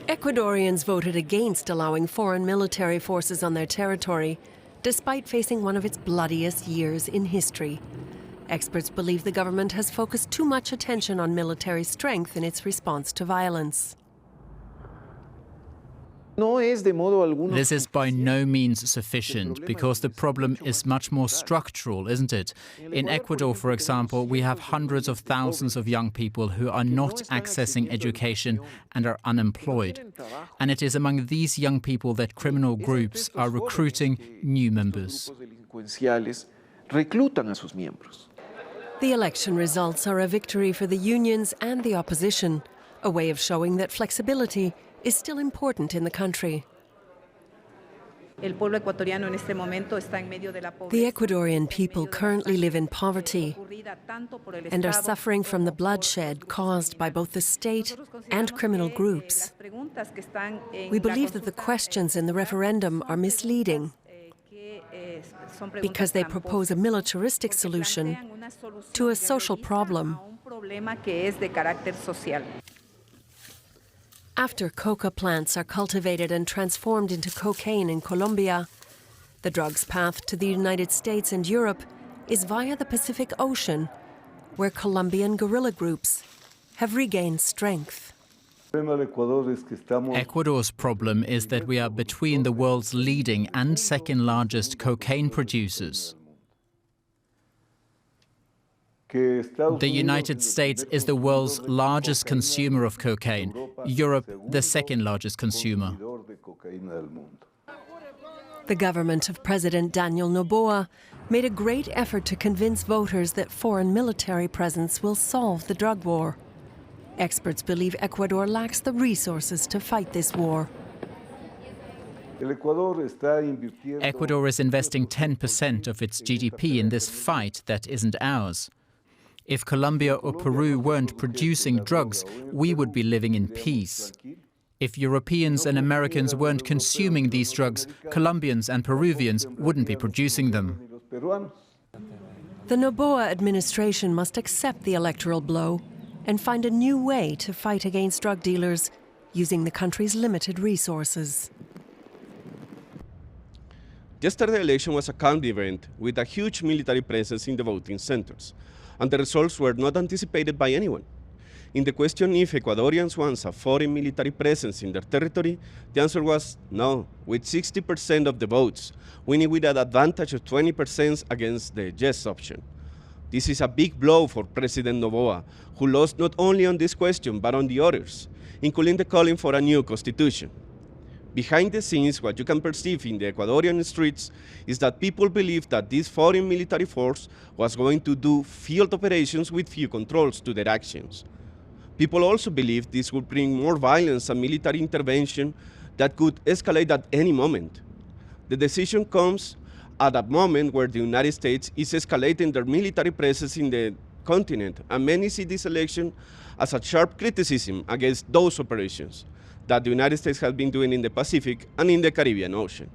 Ecuadorians voted against allowing foreign military forces on their territory, despite facing one of its bloodiest years in history. Experts believe the government has focused too much attention on military strength in its response to violence. This is by no means sufficient, because the problem is much more structural, isn't it? In Ecuador, for example, we have hundreds of thousands of young people who are not accessing education and are unemployed. And it is among these young people that criminal groups are recruiting new members. The election results are a victory for the unions and the opposition, a way of showing that flexibility is still important in the country. The Ecuadorian people currently live in poverty and are suffering from the bloodshed caused by both the state and criminal groups. We believe that the questions in the referendum are misleading because they propose a militaristic solution to a social problem. After coca plants are cultivated and transformed into cocaine in Colombia, the drug's path to the United States and Europe is via the Pacific Ocean, where Colombian guerrilla groups have regained strength. Ecuador's problem is that we are between the world's leading and second largest cocaine producers. The United States is the world's largest consumer of cocaine, Europe the second largest consumer. The government of President Daniel Noboa made a great effort to convince voters that foreign military presence will solve the drug war. Experts believe Ecuador lacks the resources to fight this war. Ecuador is investing 10% of its GDP in this fight that isn't ours. If Colombia or Peru weren't producing drugs, we would be living in peace. If Europeans and Americans weren't consuming these drugs, Colombians and Peruvians wouldn't be producing them. The Noboa administration must accept the electoral blow and find a new way to fight against drug dealers using the country's limited resources. Yesterday's election was a calm event with a huge military presence in the voting centers, and the results were not anticipated by anyone. In the question if Ecuadorians want a foreign military presence in their territory, the answer was no, with 60% of the votes, winning with an advantage of 20% against the yes option. This is a big blow for President Noboa, who lost not only on this question but on the others, including the calling for a new constitution. Behind the scenes, what you can perceive in the Ecuadorian streets is that people believe that this foreign military force was going to do field operations with few controls to their actions. People also believe this would bring more violence and military intervention that could escalate at any moment. The decision comes at a moment where the United States is escalating their military presence in the continent, and many see this election as a sharp criticism against those operations that the United States has been doing in the Pacific and in the Caribbean Ocean.